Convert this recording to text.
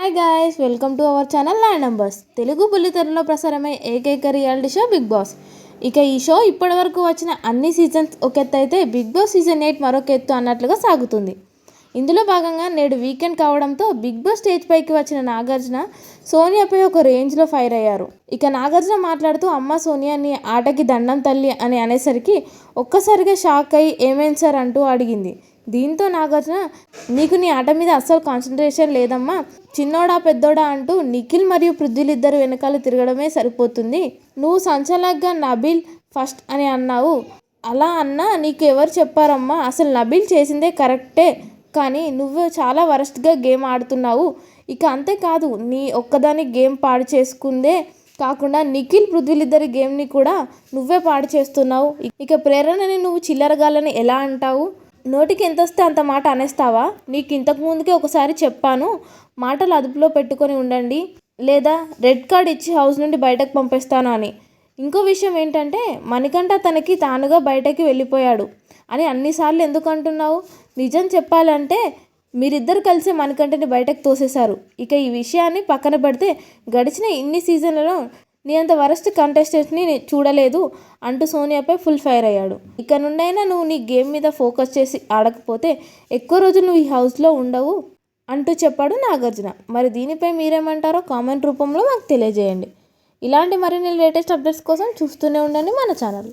Hi guys, welcome to our channel land numbers. Telugu బుల్లితెరలో ప్రసారమయ్యే ఏకైక రియాలిటీ షో బిగ్ బాస్. ఇక ఈ షో ఇప్పటివరకు వచ్చిన అన్ని సీజన్స్ ఒక ఎత్తు అయితే బిగ్ బాస్ సీజన్ 8 మరొక ఎత్తు అన్నట్లుగా సాగుతుంది. ఇందులో భాగంగా నేడు వీకెండ్ కావడంతో బిగ్ బాస్ స్టేజ్ పైకి వచ్చిన నాగార్జున సోనియాపై ఒక రేంజ్లో ఫైర్ అయ్యారు. ఇక నాగార్జున మాట్లాడుతూ అమ్మ సోనియా నీ ఆటకి దండం తల్లి అని అనేసరికి ఒక్కసారిగా షాక్ అయ్యి ఏమైంది సార్ అంటూ అడిగింది. దీంతో నాగార్జున నీకు నీ ఆట మీద అస్సలు కాన్సన్ట్రేషన్ లేదమ్మా, చిన్నోడా పెద్దోడా అంటూ నిఖిల్ మరియు పృథ్వీలిద్దరు వెనకాల తిరగడమే సరిపోతుంది. నువ్వు సంచలనంగా నబీల్ ఫస్ట్ అని అన్నావు. అలా అన్నా నీకు ఎవరు చెప్పారమ్మా, అసలు నబీల్ చేసిందే కరెక్టే, కానీ నువ్వు చాలా వరస్ట్గా గేమ్ ఆడుతున్నావు. ఇక అంతేకాదు నీ ఒక్కదాని గేమ్ పాడు చేసుకుందే కాకుండా నిఖిల్ పృథ్వీలిద్దరి గేమ్ని కూడా నువ్వే పాడు చేస్తున్నావు. ఇక ప్రేరణని నువ్వు చిల్లరగాలని ఎలా అంటావు? నోటికి ఎంత వస్తే అంత మాట అనేస్తావా? నీకు ఇంతకు ముందుకే ఒకసారి చెప్పాను, మాటలు అదుపులో పెట్టుకొని ఉండండి లేదా రెడ్ కార్డ్ ఇచ్చి హౌస్ నుండి బయటకు పంపిస్తాను అని. ఇంకో విషయం ఏంటంటే మణికంఠ తనకి తానుగా బయటకి వెళ్ళిపోయాడు అని అన్నిసార్లు ఎందుకు అంటున్నావు? నిజం చెప్పాలంటే మీరిద్దరు కలిసి మణికంఠని బయటకు తోసేశారు. ఇక ఈ విషయాన్ని పక్కన పెడితే గడిచిన ఇన్ని సీజన్లలో నీ అంత వరస్ట్ కంటెస్టెంట్ని చూడలేదు అంటూ సోనియాపై ఫుల్ ఫైర్ అయ్యాడు. ఇక నుండైనా నువ్వు నీ గేమ్ మీద ఫోకస్ చేసి ఆడకపోతే ఎక్కువ రోజులు నువ్వు ఈ హౌస్లో ఉండవు అంటూ చెప్పాడు నాగార్జున. మరి దీనిపై మీరేమంటారో కామెంట్ రూపంలో మాకు తెలియజేయండి. ఇలాంటి మరిన్ని లేటెస్ట్ అప్డేట్స్ కోసం చూస్తూనే ఉండండి మన ఛానల్.